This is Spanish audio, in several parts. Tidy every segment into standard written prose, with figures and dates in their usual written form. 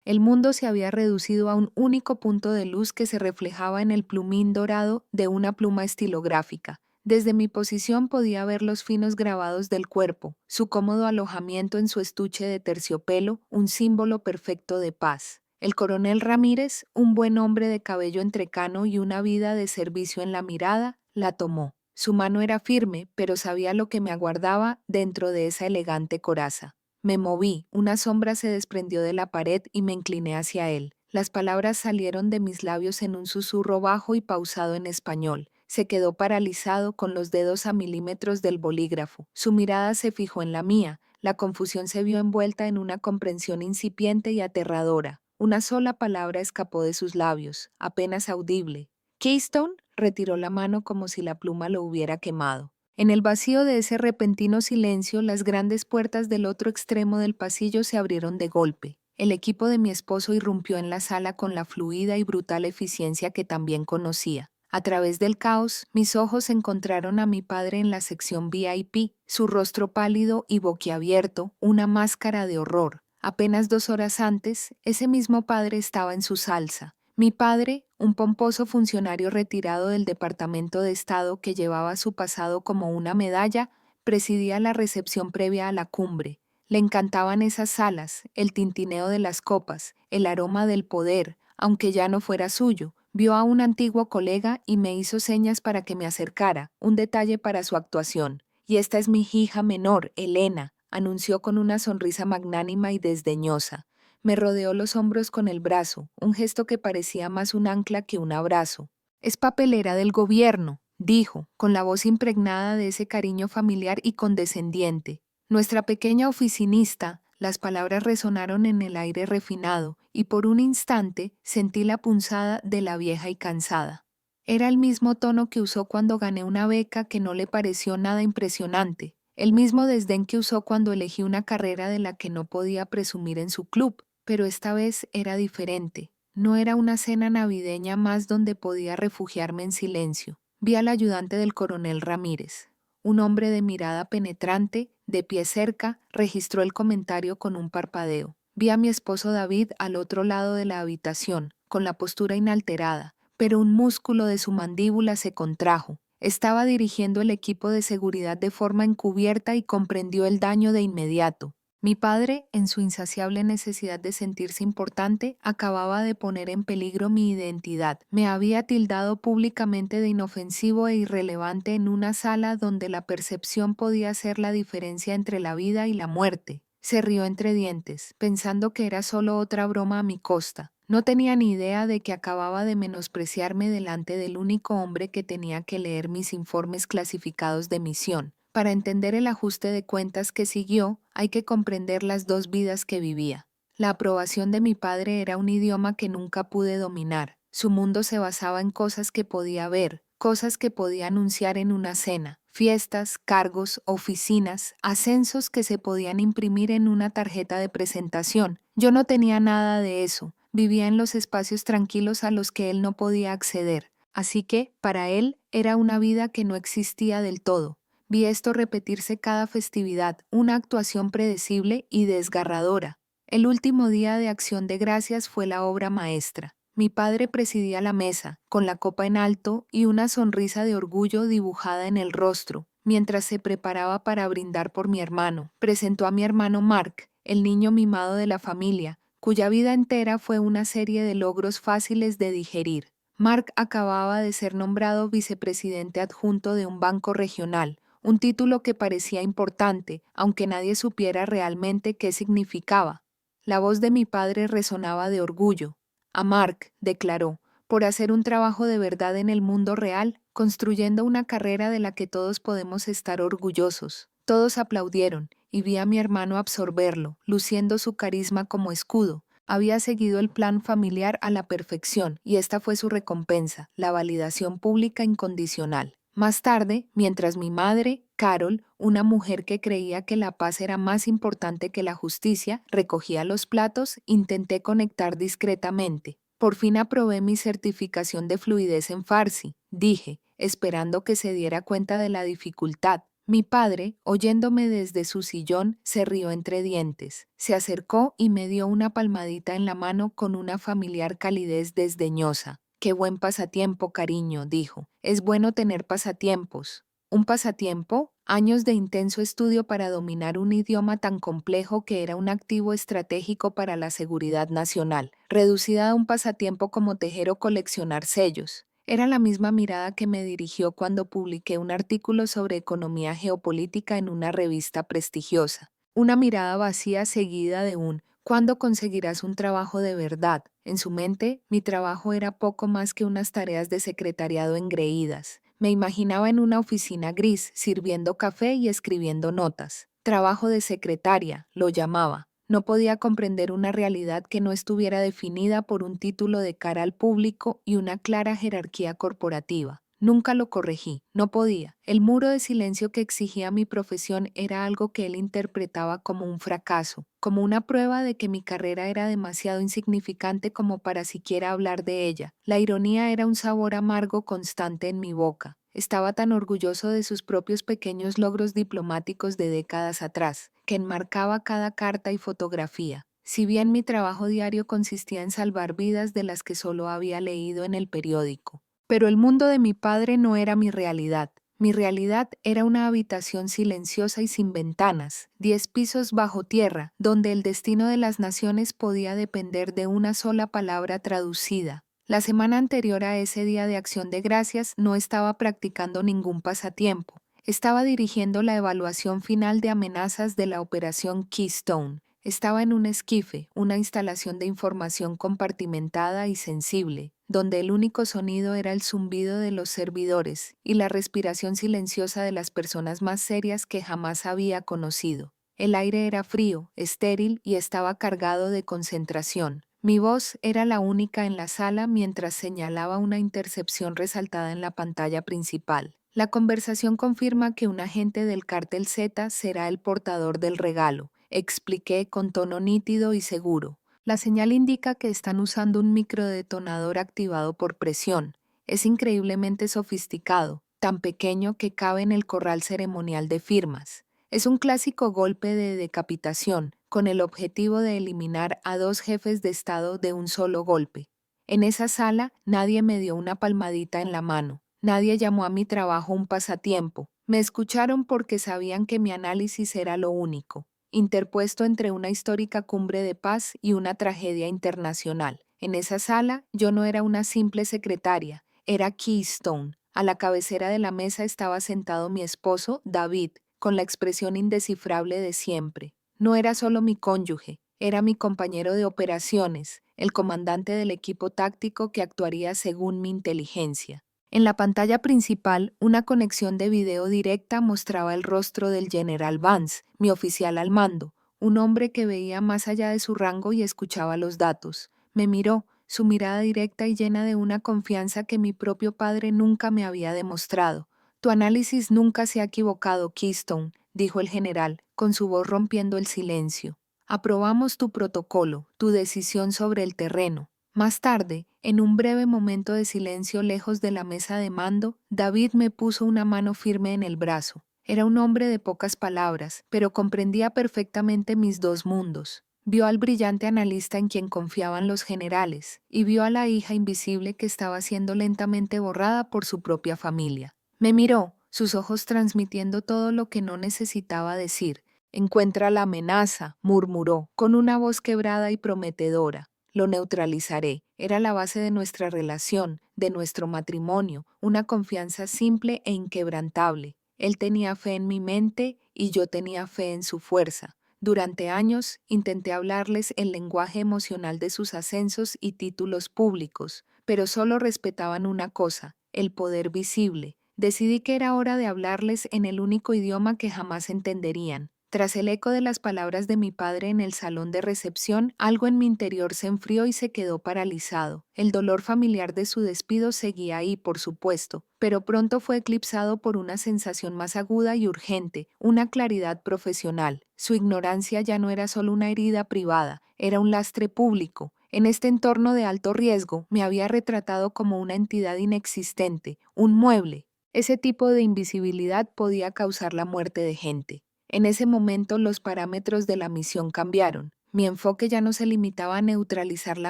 El mundo se había reducido a un único punto de luz que se reflejaba en el plumín dorado de una pluma estilográfica. Desde mi posición podía ver los finos grabados del cuerpo, su cómodo alojamiento en su estuche de terciopelo, un símbolo perfecto de paz. El coronel Ramírez, un buen hombre de cabello entrecano y una vida de servicio en la mirada, la tomó. Su mano era firme, pero sabía lo que me aguardaba dentro de esa elegante coraza. Me moví, una sombra se desprendió de la pared y me incliné hacia él. Las palabras salieron de mis labios en un susurro bajo y pausado en español. Se quedó paralizado con los dedos a milímetros del bolígrafo. Su mirada se fijó en la mía. La confusión se vio envuelta en una comprensión incipiente y aterradora. Una sola palabra escapó de sus labios, apenas audible. Keystone retiró la mano como si la pluma lo hubiera quemado. En el vacío de ese repentino silencio, las grandes puertas del otro extremo del pasillo se abrieron de golpe. El equipo de mi esposo irrumpió en la sala con la fluida y brutal eficiencia que también conocía. A través del caos, mis ojos encontraron a mi padre en la sección VIP, su rostro pálido y boquiabierto, una máscara de horror. Apenas 2 horas antes, ese mismo padre estaba en su salsa. Mi padre, un pomposo funcionario retirado del Departamento de Estado que llevaba su pasado como una medalla, presidía la recepción previa a la cumbre. Le encantaban esas salas, el tintineo de las copas, el aroma del poder, aunque ya no fuera suyo. Vio a un antiguo colega y me hizo señas para que me acercara, un detalle para su actuación. Y esta es mi hija menor, Elena, anunció con una sonrisa magnánima y desdeñosa. Me rodeó los hombros con el brazo, un gesto que parecía más un ancla que un abrazo. Es papelera del gobierno, dijo, con la voz impregnada de ese cariño familiar y condescendiente. Nuestra pequeña oficinista, las palabras resonaron en el aire refinado, y por un instante sentí la punzada de la vieja y cansada. Era el mismo tono que usó cuando gané una beca que no le pareció nada impresionante, el mismo desdén que usó cuando elegí una carrera de la que no podía presumir en su club. Pero esta vez era diferente. No era una cena navideña más donde podía refugiarme en silencio. Vi al ayudante del coronel Ramírez. Un hombre de mirada penetrante, de pie cerca, registró el comentario con un parpadeo. Vi a mi esposo David al otro lado de la habitación, con la postura inalterada, pero un músculo de su mandíbula se contrajo. Estaba dirigiendo el equipo de seguridad de forma encubierta y comprendió el daño de inmediato. Mi padre, en su insaciable necesidad de sentirse importante, acababa de poner en peligro mi identidad. Me había tildado públicamente de inofensivo e irrelevante en una sala donde la percepción podía hacer la diferencia entre la vida y la muerte. Se rió entre dientes, pensando que era solo otra broma a mi costa. No tenía ni idea de que acababa de menospreciarme delante del único hombre que tenía que leer mis informes clasificados de misión. Para entender el ajuste de cuentas que siguió, hay que comprender las dos vidas que vivía. La aprobación de mi padre era un idioma que nunca pude dominar. Su mundo se basaba en cosas que podía ver, cosas que podía anunciar en una cena, fiestas, cargos, oficinas, ascensos que se podían imprimir en una tarjeta de presentación. Yo no tenía nada de eso. Vivía en los espacios tranquilos a los que él no podía acceder. Así que, para él, era una vida que no existía del todo. Vi esto repetirse cada festividad, una actuación predecible y desgarradora. El último día de Acción de Gracias fue la obra maestra. Mi padre presidía la mesa, con la copa en alto y una sonrisa de orgullo dibujada en el rostro, mientras se preparaba para brindar por mi hermano. Presentó a mi hermano Mark, el niño mimado de la familia, cuya vida entera fue una serie de logros fáciles de digerir. Mark acababa de ser nombrado vicepresidente adjunto de un banco regional, un título que parecía importante, aunque nadie supiera realmente qué significaba. La voz de mi padre resonaba de orgullo. A Mark, declaró, por hacer un trabajo de verdad en el mundo real, construyendo una carrera de la que todos podemos estar orgullosos. Todos aplaudieron, y vi a mi hermano absorberlo, luciendo su carisma como escudo. Había seguido el plan familiar a la perfección, y esta fue su recompensa, la validación pública incondicional. Más tarde, mientras mi madre, Carol, una mujer que creía que la paz era más importante que la justicia, recogía los platos, intenté conectar discretamente. Por fin aprobé mi certificación de fluidez en Farsi, dije, esperando que se diera cuenta de la dificultad. Mi padre, oyéndome desde su sillón, se rió entre dientes. Se acercó y me dio una palmadita en la mano con una familiar calidez desdeñosa. Qué buen pasatiempo, cariño, dijo. Es bueno tener pasatiempos. ¿Un pasatiempo? Años de intenso estudio para dominar un idioma tan complejo que era un activo estratégico para la seguridad nacional, reducida a un pasatiempo como tejer o coleccionar sellos. Era la misma mirada que me dirigió cuando publiqué un artículo sobre economía geopolítica en una revista prestigiosa. Una mirada vacía seguida de un ¿cuándo conseguirás un trabajo de verdad? En su mente, mi trabajo era poco más que unas tareas de secretariado engreídas. Me imaginaba en una oficina gris, sirviendo café y escribiendo notas. Trabajo de secretaria, lo llamaba. No podía comprender una realidad que no estuviera definida por un título de cara al público y una clara jerarquía corporativa. Nunca lo corregí, no podía. El muro de silencio que exigía mi profesión era algo que él interpretaba como un fracaso, como una prueba de que mi carrera era demasiado insignificante como para siquiera hablar de ella. La ironía era un sabor amargo constante en mi boca. Estaba tan orgulloso de sus propios pequeños logros diplomáticos de décadas atrás, que enmarcaba cada carta y fotografía. Si bien mi trabajo diario consistía en salvar vidas de las que solo había leído en el periódico. Pero el mundo de mi padre no era mi realidad. Mi realidad era una habitación silenciosa y sin ventanas, 10 pisos bajo tierra, donde el destino de las naciones podía depender de una sola palabra traducida. La semana anterior a ese día de Acción de Gracias no estaba practicando ningún pasatiempo. Estaba dirigiendo la evaluación final de amenazas de la Operación Keystone. Estaba en un esquife, una instalación de información compartimentada y sensible, donde el único sonido era el zumbido de los servidores y la respiración silenciosa de las personas más serias que jamás había conocido. El aire era frío, estéril y estaba cargado de concentración. Mi voz era la única en la sala mientras señalaba una intercepción resaltada en la pantalla principal. La conversación confirma que un agente del cártel Z será el portador del regalo, expliqué con tono nítido y seguro. La señal indica que están usando un microdetonador activado por presión. Es increíblemente sofisticado, tan pequeño que cabe en el corral ceremonial de firmas. Es un clásico golpe de decapitación, con el objetivo de eliminar a 2 jefes de Estado de un solo golpe. En esa sala nadie me dio una palmadita en la mano, nadie llamó a mi trabajo un pasatiempo. Me escucharon porque sabían que mi análisis era lo único, interpuesto entre una histórica cumbre de paz y una tragedia internacional. En esa sala yo no era una simple secretaria, era Keystone. A la cabecera de la mesa estaba sentado mi esposo, David, con la expresión indescifrable de siempre. No era solo mi cónyuge, era mi compañero de operaciones, el comandante del equipo táctico que actuaría según mi inteligencia. En la pantalla principal, una conexión de video directa mostraba el rostro del general Vance, mi oficial al mando, un hombre que veía más allá de su rango y escuchaba los datos. Me miró, su mirada directa y llena de una confianza que mi propio padre nunca me había demostrado. Tu análisis nunca se ha equivocado, Keystone, dijo el general, con su voz rompiendo el silencio. Aprobamos tu protocolo, tu decisión sobre el terreno. Más tarde, en un breve momento de silencio lejos de la mesa de mando, David me puso una mano firme en el brazo. Era un hombre de pocas palabras, pero comprendía perfectamente mis dos mundos. Vio al brillante analista en quien confiaban los generales, y vio a la hija invisible que estaba siendo lentamente borrada por su propia familia. Me miró, sus ojos transmitiendo todo lo que no necesitaba decir. Encuentra la amenaza, murmuró, con una voz quebrada y prometedora. Lo neutralizaré. Era la base de nuestra relación, de nuestro matrimonio, una confianza simple e inquebrantable. Él tenía fe en mi mente y yo tenía fe en su fuerza. Durante años intenté hablarles el lenguaje emocional de sus ascensos y títulos públicos, pero solo respetaban una cosa, el poder visible. Decidí que era hora de hablarles en el único idioma que jamás entenderían. Tras el eco de las palabras de mi padre en el salón de recepción, algo en mi interior se enfrió y se quedó paralizado. El dolor familiar de su despido seguía ahí, por supuesto, pero pronto fue eclipsado por una sensación más aguda y urgente, una claridad profesional. Su ignorancia ya no era solo una herida privada, era un lastre público. En este entorno de alto riesgo, me había retratado como una entidad inexistente, un mueble. Ese tipo de invisibilidad podía causar la muerte de gente. En ese momento los parámetros de la misión cambiaron. Mi enfoque ya no se limitaba a neutralizar la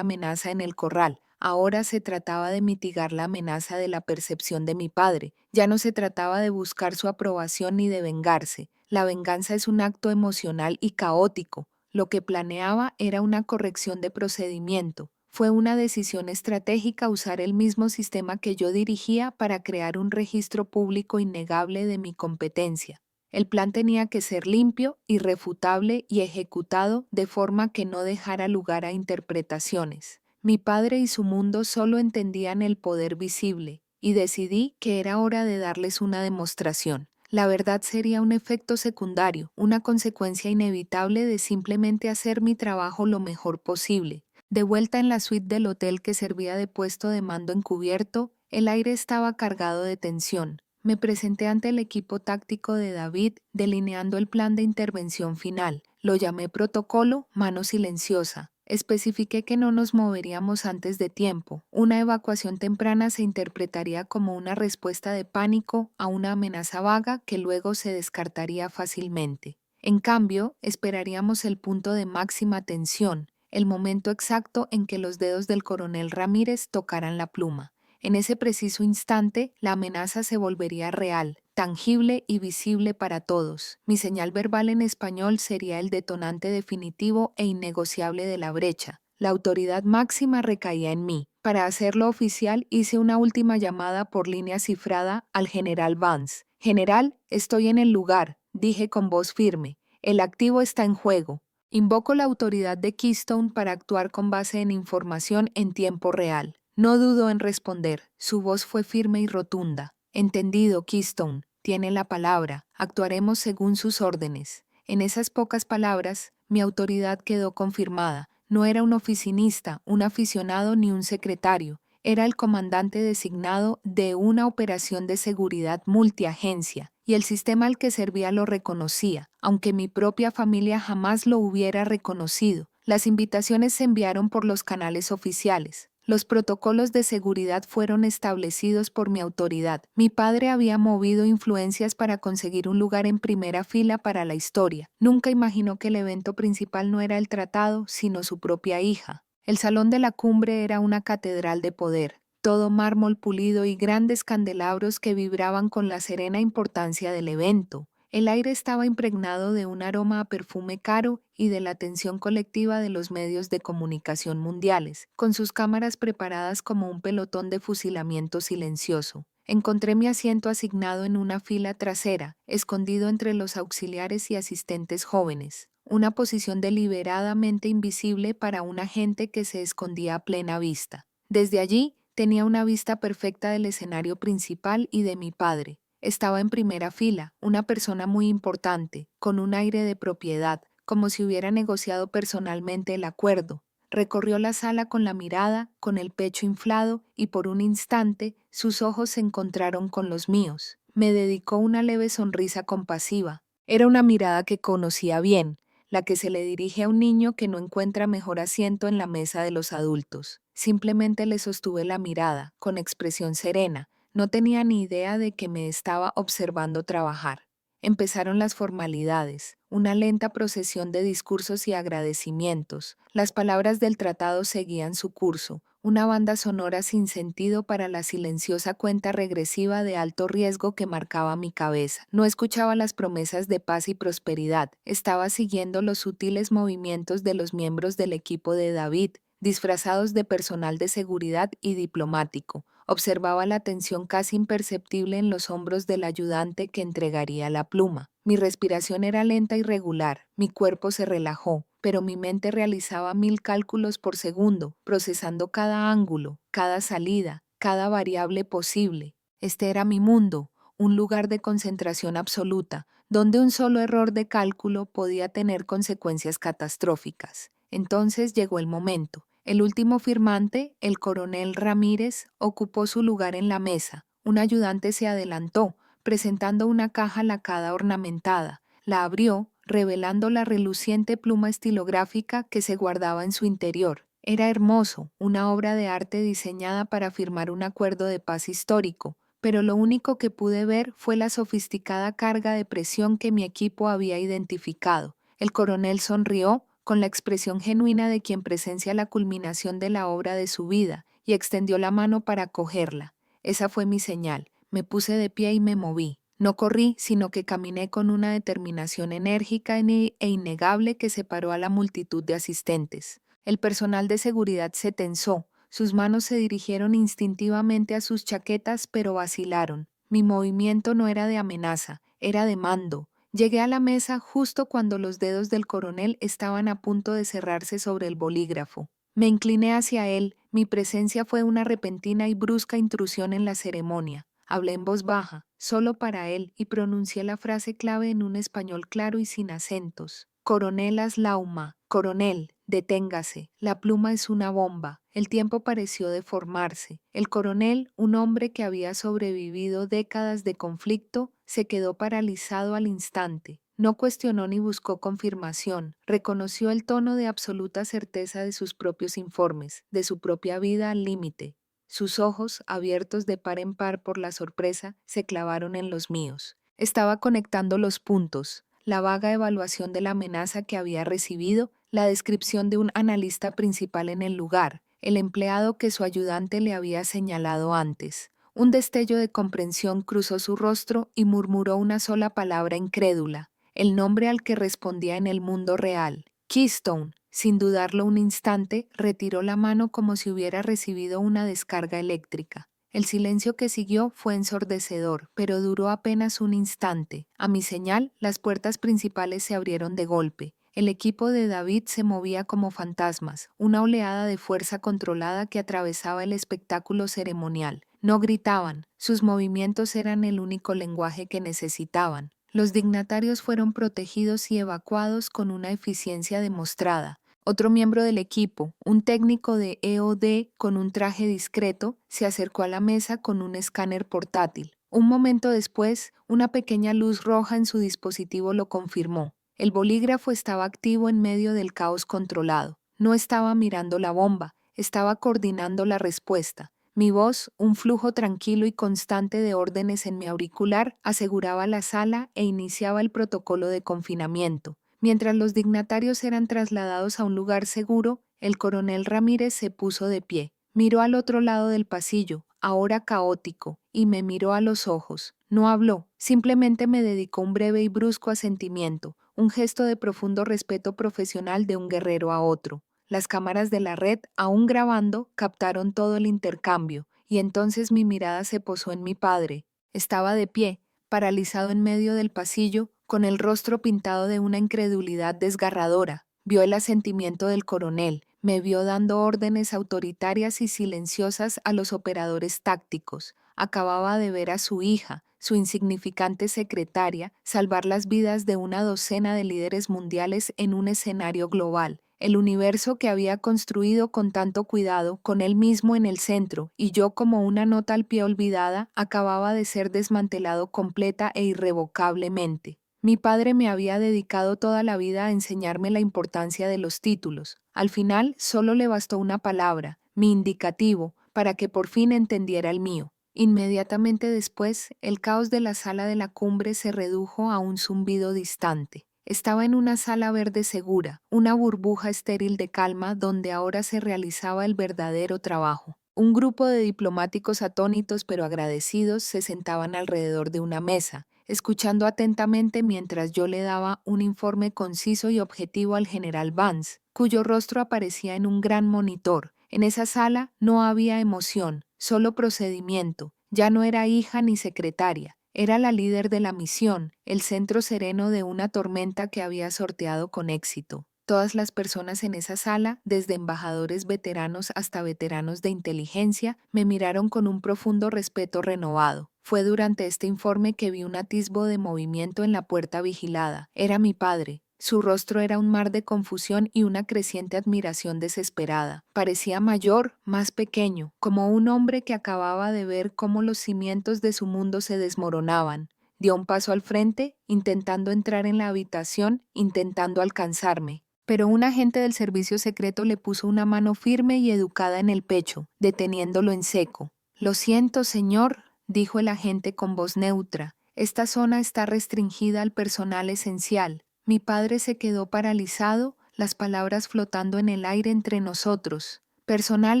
amenaza en el corral. Ahora se trataba de mitigar la amenaza de la percepción de mi padre. Ya no se trataba de buscar su aprobación ni de vengarse. La venganza es un acto emocional y caótico. Lo que planeaba era una corrección de procedimiento. Fue una decisión estratégica usar el mismo sistema que yo dirigía para crear un registro público innegable de mi competencia. El plan tenía que ser limpio, irrefutable y ejecutado de forma que no dejara lugar a interpretaciones. Mi padre y su mundo solo entendían el poder visible, y decidí que era hora de darles una demostración. La verdad sería un efecto secundario, una consecuencia inevitable de simplemente hacer mi trabajo lo mejor posible. De vuelta en la suite del hotel que servía de puesto de mando encubierto, el aire estaba cargado de tensión. Me presenté ante el equipo táctico de David, delineando el plan de intervención final. Lo llamé protocolo mano silenciosa. Especifiqué que no nos moveríamos antes de tiempo. Una evacuación temprana se interpretaría como una respuesta de pánico a una amenaza vaga que luego se descartaría fácilmente. En cambio, esperaríamos el punto de máxima tensión, el momento exacto en que los dedos del coronel Ramírez tocaran la pluma. En ese preciso instante, la amenaza se volvería real, tangible y visible para todos. Mi señal verbal en español sería el detonante definitivo e innegociable de la brecha. La autoridad máxima recaía en mí. Para hacerlo oficial, hice una última llamada por línea cifrada al general Vance. «General, estoy en el lugar», dije con voz firme. «El activo está en juego. Invoco la autoridad de Keystone para actuar con base en información en tiempo real». No dudó en responder. Su voz fue firme y rotunda. «Entendido, Keystone. Tiene la palabra. Actuaremos según sus órdenes». En esas pocas palabras, mi autoridad quedó confirmada. No era un oficinista, un aficionado ni un secretario. Era el comandante designado de una operación de seguridad multiagencia, y el sistema al que servía lo reconocía, aunque mi propia familia jamás lo hubiera reconocido. Las invitaciones se enviaron por los canales oficiales. Los protocolos de seguridad fueron establecidos por mi autoridad. Mi padre había movido influencias para conseguir un lugar en primera fila para la historia. Nunca imaginó que el evento principal no era el tratado, sino su propia hija. El salón de la cumbre era una catedral de poder, todo mármol pulido y grandes candelabros que vibraban con la serena importancia del evento. El aire estaba impregnado de un aroma a perfume caro y de la atención colectiva de los medios de comunicación mundiales, con sus cámaras preparadas como un pelotón de fusilamiento silencioso. Encontré mi asiento asignado en una fila trasera, escondido entre los auxiliares y asistentes jóvenes, una posición deliberadamente invisible para un agente que se escondía a plena vista. Desde allí, tenía una vista perfecta del escenario principal y de mi padre. Estaba en primera fila, una persona muy importante, con un aire de propiedad, como si hubiera negociado personalmente el acuerdo. Recorrió la sala con la mirada, con el pecho inflado, y por un instante sus ojos se encontraron con los míos. Me dedicó una leve sonrisa compasiva. Era una mirada que conocía bien, la que se le dirige a un niño que no encuentra mejor asiento en la mesa de los adultos. Simplemente le sostuve la mirada, con expresión serena. No tenía ni idea de que me estaba observando trabajar. Empezaron las formalidades, una lenta procesión de discursos y agradecimientos. Las palabras del tratado seguían su curso, una banda sonora sin sentido para la silenciosa cuenta regresiva de alto riesgo que marcaba mi cabeza. No escuchaba las promesas de paz y prosperidad, estaba siguiendo los sutiles movimientos de los miembros del equipo de David, disfrazados de personal de seguridad y diplomático. Observaba la tensión casi imperceptible en los hombros del ayudante que entregaría la pluma. Mi respiración era lenta y regular, mi cuerpo se relajó, pero mi mente realizaba 1000 cálculos por segundo, procesando cada ángulo, cada salida, cada variable posible. Este era mi mundo, un lugar de concentración absoluta, donde un solo error de cálculo podía tener consecuencias catastróficas. Entonces llegó el momento. El último firmante, el coronel Ramírez, ocupó su lugar en la mesa. Un ayudante se adelantó, presentando una caja lacada ornamentada. La abrió, revelando la reluciente pluma estilográfica que se guardaba en su interior. Era hermoso, una obra de arte diseñada para firmar un acuerdo de paz histórico, pero lo único que pude ver fue la sofisticada carga de presión que mi equipo había identificado. El coronel sonrió con la expresión genuina de quien presencia la culminación de la obra de su vida y extendió la mano para cogerla. Esa fue mi señal. Me puse de pie y me moví. No corrí, sino que caminé con una determinación enérgica e innegable que separó a la multitud de asistentes. El personal de seguridad se tensó. Sus manos se dirigieron instintivamente a sus chaquetas, pero vacilaron. Mi movimiento no era de amenaza, era de mando. Llegué a la mesa justo cuando los dedos del coronel estaban a punto de cerrarse sobre el bolígrafo. Me incliné hacia él. Mi presencia fue una repentina y brusca intrusión en la ceremonia. Hablé en voz baja, solo para él, y pronuncié la frase clave en un español claro y sin acentos. Coronel Aslauma, coronel, deténgase. La pluma es una bomba. El tiempo pareció deformarse. El coronel, un hombre que había sobrevivido décadas de conflicto, se quedó paralizado al instante. No cuestionó ni buscó confirmación. Reconoció el tono de absoluta certeza de sus propios informes, de su propia vida al límite. Sus ojos, abiertos de par en par por la sorpresa, se clavaron en los míos. Estaba conectando los puntos, la vaga evaluación de la amenaza que había recibido, la descripción de un analista principal en el lugar, el empleado que su ayudante le había señalado antes. Un destello de comprensión cruzó su rostro y murmuró una sola palabra incrédula, el nombre al que respondía en el mundo real, Keystone. Sin dudarlo un instante, retiró la mano como si hubiera recibido una descarga eléctrica. El silencio que siguió fue ensordecedor, pero duró apenas un instante. A mi señal, las puertas principales se abrieron de golpe. El equipo de David se movía como fantasmas, una oleada de fuerza controlada que atravesaba el espectáculo ceremonial. No gritaban, sus movimientos eran el único lenguaje que necesitaban. Los dignatarios fueron protegidos y evacuados con una eficiencia demostrada. Otro miembro del equipo, un técnico de EOD con un traje discreto, se acercó a la mesa con un escáner portátil. Un momento después, una pequeña luz roja en su dispositivo lo confirmó. El bolígrafo estaba activo en medio del caos controlado. No estaba mirando la bomba, estaba coordinando la respuesta. Mi voz, un flujo tranquilo y constante de órdenes en mi auricular, aseguraba la sala e iniciaba el protocolo de confinamiento. Mientras los dignatarios eran trasladados a un lugar seguro, el coronel Ramírez se puso de pie. Miró al otro lado del pasillo, ahora caótico, y me miró a los ojos. No habló, simplemente me dedicó un breve y brusco asentimiento, un gesto de profundo respeto profesional de un guerrero a otro. Las cámaras de la red, aún grabando, captaron todo el intercambio, y entonces mi mirada se posó en mi padre. Estaba de pie, paralizado en medio del pasillo, con el rostro pintado de una incredulidad desgarradora. Vio el asentimiento del coronel, me vio dando órdenes autoritarias y silenciosas a los operadores tácticos. Acababa de ver a su hija, su insignificante secretaria, salvar las vidas de una docena de líderes mundiales en un escenario global. El universo que había construido con tanto cuidado, con él mismo en el centro, y yo como una nota al pie olvidada, acababa de ser desmantelado completa e irrevocablemente. Mi padre me había dedicado toda la vida a enseñarme la importancia de los títulos. Al final, solo le bastó una palabra, mi indicativo, para que por fin entendiera el mío. Inmediatamente después, el caos de la sala de la cumbre se redujo a un zumbido distante. Estaba en una sala verde segura, una burbuja estéril de calma donde ahora se realizaba el verdadero trabajo. Un grupo de diplomáticos atónitos pero agradecidos se sentaban alrededor de una mesa, escuchando atentamente mientras yo le daba un informe conciso y objetivo al general Vance, cuyo rostro aparecía en un gran monitor. En esa sala no había emoción, solo procedimiento. Ya no era hija ni secretaria. Era la líder de la misión, el centro sereno de una tormenta que había sorteado con éxito. Todas las personas en esa sala, desde embajadores veteranos hasta veteranos de inteligencia, me miraron con un profundo respeto renovado. Fue durante este informe que vi un atisbo de movimiento en la puerta vigilada. Era mi padre. Su rostro era un mar de confusión y una creciente admiración desesperada. Parecía mayor, más pequeño, como un hombre que acababa de ver cómo los cimientos de su mundo se desmoronaban. Dio un paso al frente, intentando entrar en la habitación, intentando alcanzarme. Pero un agente del servicio secreto le puso una mano firme y educada en el pecho, deteniéndolo en seco. «Lo siento, señor», dijo el agente con voz neutra. Esta zona está restringida al personal esencial. Mi padre se quedó paralizado, las palabras flotando en el aire entre nosotros. Personal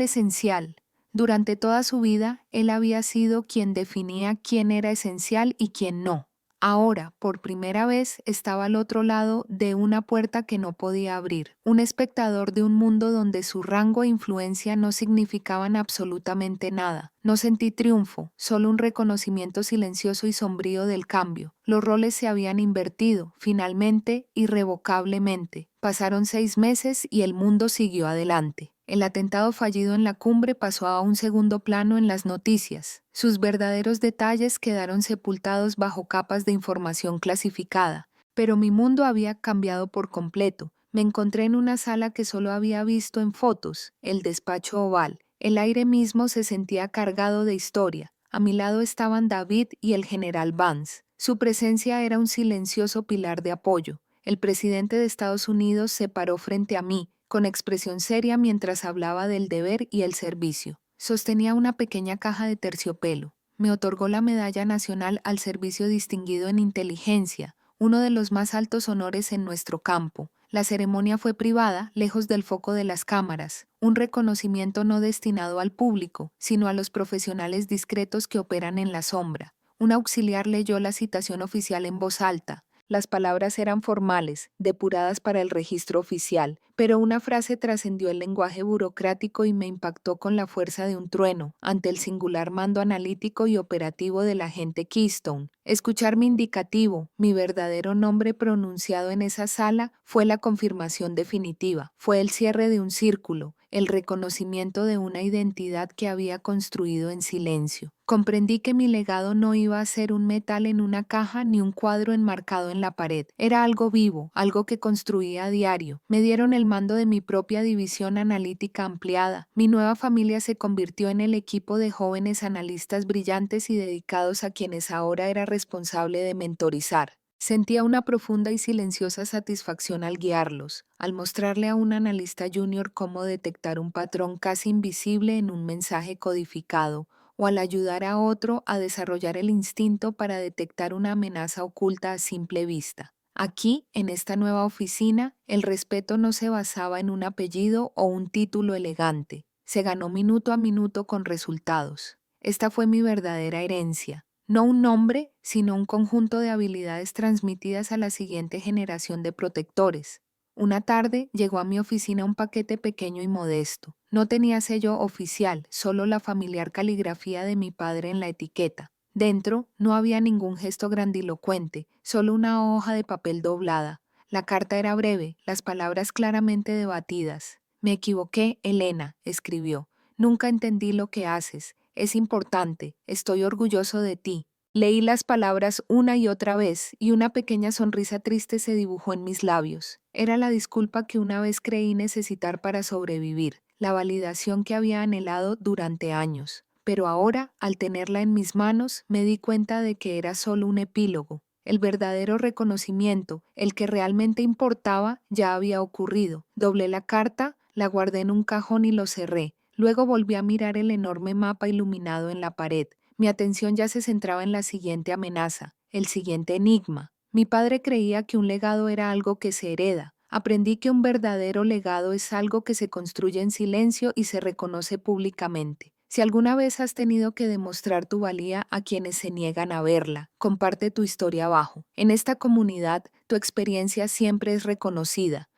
esencial. Durante toda su vida, él había sido quien definía quién era esencial y quién no. Ahora, por primera vez, estaba al otro lado de una puerta que no podía abrir, un espectador de un mundo donde su rango e influencia no significaban absolutamente nada. No sentí triunfo, solo un reconocimiento silencioso y sombrío del cambio. Los roles se habían invertido, finalmente, irrevocablemente. Pasaron 6 meses y el mundo siguió adelante. El atentado fallido en la cumbre pasó a un segundo plano en las noticias. Sus verdaderos detalles quedaron sepultados bajo capas de información clasificada. Pero mi mundo había cambiado por completo. Me encontré en una sala que solo había visto en fotos, el despacho oval. El aire mismo se sentía cargado de historia. A mi lado estaban David y el general Vance. Su presencia era un silencioso pilar de apoyo. El presidente de Estados Unidos se paró frente a mí, con expresión seria mientras hablaba del deber y el servicio. Sostenía una pequeña caja de terciopelo. Me otorgó la Medalla Nacional al Servicio Distinguido en Inteligencia, uno de los más altos honores en nuestro campo. La ceremonia fue privada, lejos del foco de las cámaras, un reconocimiento no destinado al público, sino a los profesionales discretos que operan en la sombra. Un auxiliar leyó la citación oficial en voz alta. Las palabras eran formales, depuradas para el registro oficial, pero una frase trascendió el lenguaje burocrático y me impactó con la fuerza de un trueno ante el singular mando analítico y operativo del agente Keystone. Escuchar mi indicativo, mi verdadero nombre pronunciado en esa sala, fue la confirmación definitiva, fue el cierre de un círculo, el reconocimiento de una identidad que había construido en silencio. Comprendí que mi legado no iba a ser un metal en una caja ni un cuadro enmarcado en la pared. Era algo vivo, algo que construía a diario. Me dieron el mando de mi propia división analítica ampliada. Mi nueva familia se convirtió en el equipo de jóvenes analistas brillantes y dedicados a quienes ahora era responsable de mentorizar. Sentía una profunda y silenciosa satisfacción al guiarlos, al mostrarle a un analista junior cómo detectar un patrón casi invisible en un mensaje codificado, o al ayudar a otro a desarrollar el instinto para detectar una amenaza oculta a simple vista. Aquí, en esta nueva oficina, el respeto no se basaba en un apellido o un título elegante. Se ganó minuto a minuto con resultados. Esta fue mi verdadera herencia. No un nombre, sino un conjunto de habilidades transmitidas a la siguiente generación de protectores. Una tarde llegó a mi oficina un paquete pequeño y modesto. No tenía sello oficial, solo la familiar caligrafía de mi padre en la etiqueta. Dentro no había ningún gesto grandilocuente, solo una hoja de papel doblada. La carta era breve, las palabras claramente debatidas. Me equivoqué, Elena, escribió. Nunca entendí lo que haces. Es importante. Estoy orgulloso de ti. Leí las palabras una y otra vez y una pequeña sonrisa triste se dibujó en mis labios. Era la disculpa que una vez creí necesitar para sobrevivir, la validación que había anhelado durante años. Pero ahora, al tenerla en mis manos, me di cuenta de que era solo un epílogo. El verdadero reconocimiento, el que realmente importaba, ya había ocurrido. Doblé la carta, la guardé en un cajón y lo cerré. Luego volví a mirar el enorme mapa iluminado en la pared. Mi atención ya se centraba en la siguiente amenaza, el siguiente enigma. Mi padre creía que un legado era algo que se hereda. Aprendí que un verdadero legado es algo que se construye en silencio y se reconoce públicamente. Si alguna vez has tenido que demostrar tu valía a quienes se niegan a verla, comparte tu historia abajo. En esta comunidad, tu experiencia siempre es reconocida.